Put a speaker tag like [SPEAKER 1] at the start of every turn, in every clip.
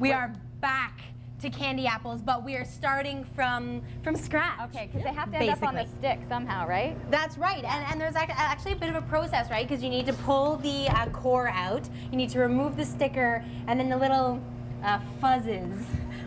[SPEAKER 1] We are back to candy apples, but we are starting from scratch.
[SPEAKER 2] Okay, because they have to end up on the stick somehow, right?
[SPEAKER 1] That's right, and there's actually a bit of a process, right? Because you need to pull the core out, you need to remove the sticker, and then the little fuzzes,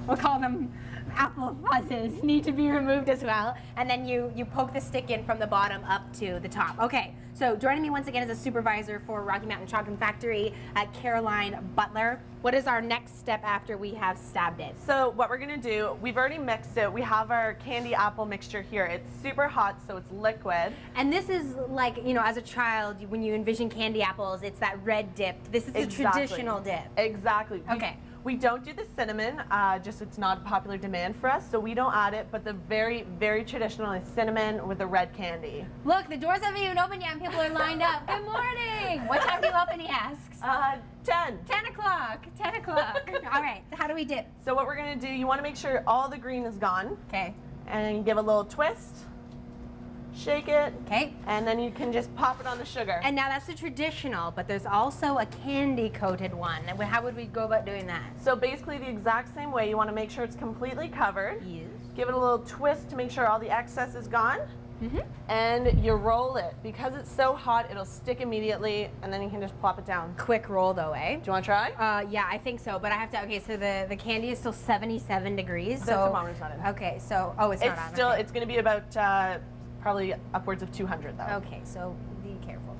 [SPEAKER 1] we'll call them apple fuzzes, need to be removed as well. And then you poke the stick in from the bottom up to the top. Okay, so joining me once again as a supervisor for Rocky Mountain Chocolate Factory, Caroline Butler. What is our next step after we have stabbed it?
[SPEAKER 3] So what we're gonna do, we've already mixed it. We have our candy apple mixture here. It's super hot, so it's liquid.
[SPEAKER 1] And this is like, you know, as a child, when you envision candy apples, it's that red dip. This is the traditional dip.
[SPEAKER 3] Exactly.
[SPEAKER 1] Okay.
[SPEAKER 3] We don't do the cinnamon, just it's not a popular demand for us, so we don't add it, but the very, very traditional is cinnamon with the red candy.
[SPEAKER 1] Look, the doors haven't even opened yet and people are lined up. Good morning! What time do you open, he asks?
[SPEAKER 3] 10.
[SPEAKER 1] 10 o'clock, 10 o'clock. All right, how do we dip?
[SPEAKER 3] So what we're gonna do, you wanna make sure all the green is gone.
[SPEAKER 1] Okay.
[SPEAKER 3] And give a little twist, shake it.
[SPEAKER 1] Okay.
[SPEAKER 3] And then you can just pop it on the sugar.
[SPEAKER 1] And now that's the traditional, but there's also a candy coated one. How would we go about doing that?
[SPEAKER 3] So basically the exact same way, you wanna make sure it's completely covered.
[SPEAKER 1] Yes.
[SPEAKER 3] Give it a little twist to make sure all the excess is gone.
[SPEAKER 1] Mm-hmm.
[SPEAKER 3] And you roll it. Because it's so hot, it'll stick immediately, and then you can just plop it down.
[SPEAKER 1] Quick roll though, eh?
[SPEAKER 3] Do you want to try?
[SPEAKER 1] Yeah, I think so, but I have to, okay, so the candy is still 77 degrees.
[SPEAKER 3] The
[SPEAKER 1] So
[SPEAKER 3] thermometer's not in.
[SPEAKER 1] okay, so, oh, it's not on.
[SPEAKER 3] Still,
[SPEAKER 1] okay.
[SPEAKER 3] It's gonna be about probably upwards of 200 though.
[SPEAKER 1] Okay, so be careful.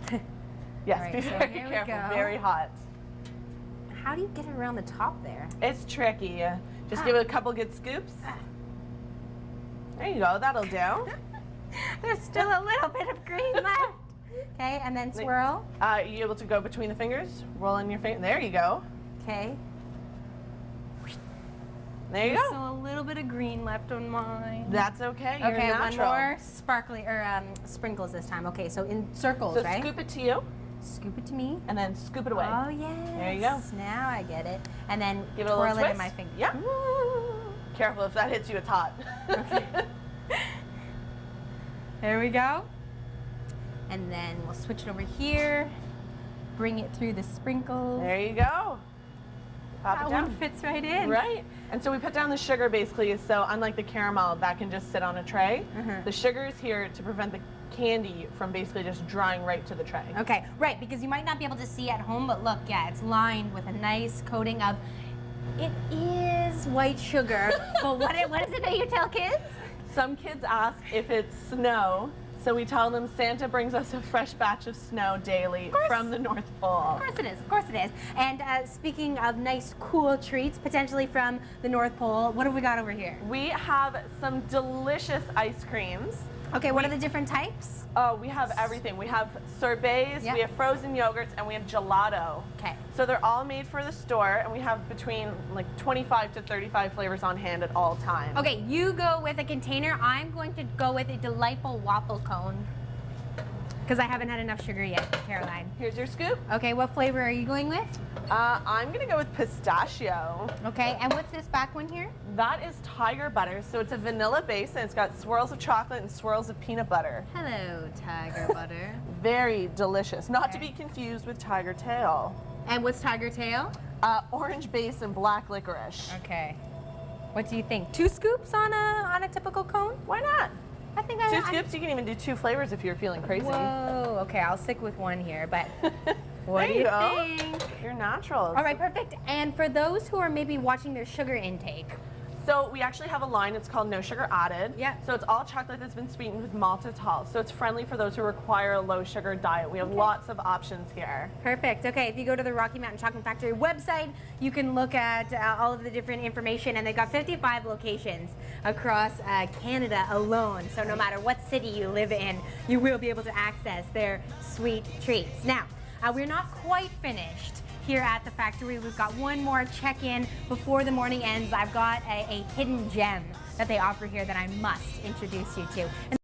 [SPEAKER 3] Yes,
[SPEAKER 1] All right,
[SPEAKER 3] be
[SPEAKER 1] so
[SPEAKER 3] very
[SPEAKER 1] here we
[SPEAKER 3] careful,
[SPEAKER 1] go.
[SPEAKER 3] very hot.
[SPEAKER 1] How do you get it around the top there?
[SPEAKER 3] It's tricky. Just give it a couple good scoops. There you go, that'll do.
[SPEAKER 1] There's still a little bit of green left. Okay, and then swirl.
[SPEAKER 3] Are you able to go between the fingers? Roll in your finger. There you go.
[SPEAKER 1] Okay.
[SPEAKER 3] There you
[SPEAKER 1] There's
[SPEAKER 3] go.
[SPEAKER 1] still a little bit of green left on mine.
[SPEAKER 3] That's okay. You're
[SPEAKER 1] Okay,
[SPEAKER 3] natural.
[SPEAKER 1] one more sparkly or sprinkles this time. Okay, so in circles,
[SPEAKER 3] So
[SPEAKER 1] right?
[SPEAKER 3] scoop it to you,
[SPEAKER 1] Scoop it to me.
[SPEAKER 3] and then scoop it away.
[SPEAKER 1] Oh yes.
[SPEAKER 3] There you go.
[SPEAKER 1] Now I get it. And then
[SPEAKER 3] Give it a
[SPEAKER 1] twirl
[SPEAKER 3] little twist.
[SPEAKER 1] it in my finger.
[SPEAKER 3] Yeah. Careful, if that hits you, it's hot.
[SPEAKER 1] Okay. There we go. And then we'll switch it over here. Bring it through the sprinkles.
[SPEAKER 3] There you go. Pop
[SPEAKER 1] That
[SPEAKER 3] it down.
[SPEAKER 1] one fits right in.
[SPEAKER 3] Right. And so we put down the sugar basically, so unlike the caramel, that can just sit on a tray. The sugar is here to prevent the candy from basically just drying right to the tray.
[SPEAKER 1] Okay, right, because you might not be able to see at home, but look, yeah, it's lined with a nice coating of, it is white sugar, but what is it that you tell kids?
[SPEAKER 3] Some kids ask if it's snow, so we tell them Santa brings us a fresh batch of snow daily from the North Pole.
[SPEAKER 1] Of course it is, of course it is. And speaking of nice, cool treats, potentially from the North Pole, what have we got over here?
[SPEAKER 3] We have some delicious ice creams.
[SPEAKER 1] Okay, what are the different types?
[SPEAKER 3] Oh, we have everything. We have sorbets,
[SPEAKER 1] Yep.
[SPEAKER 3] we have frozen yogurts, and we have gelato.
[SPEAKER 1] Okay.
[SPEAKER 3] So they're all made for the store, and we have between like 25 to 35 flavors on hand at all times.
[SPEAKER 1] Okay, you go with a container. I'm going to go with a delightful waffle cone because I haven't had enough sugar yet, Caroline.
[SPEAKER 3] Here's your scoop.
[SPEAKER 1] Okay, what flavor are you going with?
[SPEAKER 3] I'm gonna go with pistachio.
[SPEAKER 1] Okay, and what's this back one here?
[SPEAKER 3] That is tiger butter, so it's a vanilla base, and it's got swirls of chocolate and swirls of peanut butter.
[SPEAKER 1] Hello, tiger butter.
[SPEAKER 3] Very delicious. Not to be confused with tiger tail.
[SPEAKER 1] And what's tiger tail?
[SPEAKER 3] Orange base and black licorice.
[SPEAKER 1] Okay. What do you think? 2 scoops on a typical cone?
[SPEAKER 3] Why not?
[SPEAKER 1] I think
[SPEAKER 3] 2 scoops, you can even do 2 flavors if you're feeling crazy.
[SPEAKER 1] Whoa. Okay, I'll stick with one here, but what do
[SPEAKER 3] There
[SPEAKER 1] you
[SPEAKER 3] you go.
[SPEAKER 1] think?
[SPEAKER 3] You're natural.
[SPEAKER 1] All right, perfect. And for those who are maybe watching their sugar intake,
[SPEAKER 3] So we actually have a line, it's called No Sugar Added.
[SPEAKER 1] Yeah.
[SPEAKER 3] So it's all chocolate that's been sweetened with maltitol. So it's friendly for those who require a low sugar diet. We have lots of options here.
[SPEAKER 1] perfect. Okay, if you go to the Rocky Mountain Chocolate Factory website, you can look at all of the different information, and they've got 55 locations across Canada alone. So no matter what city you live in, you will be able to access their sweet treats. Now, we're not quite finished here at the factory. We've got one more check-in before the morning ends. I've got a hidden gem that they offer here that I must introduce you to.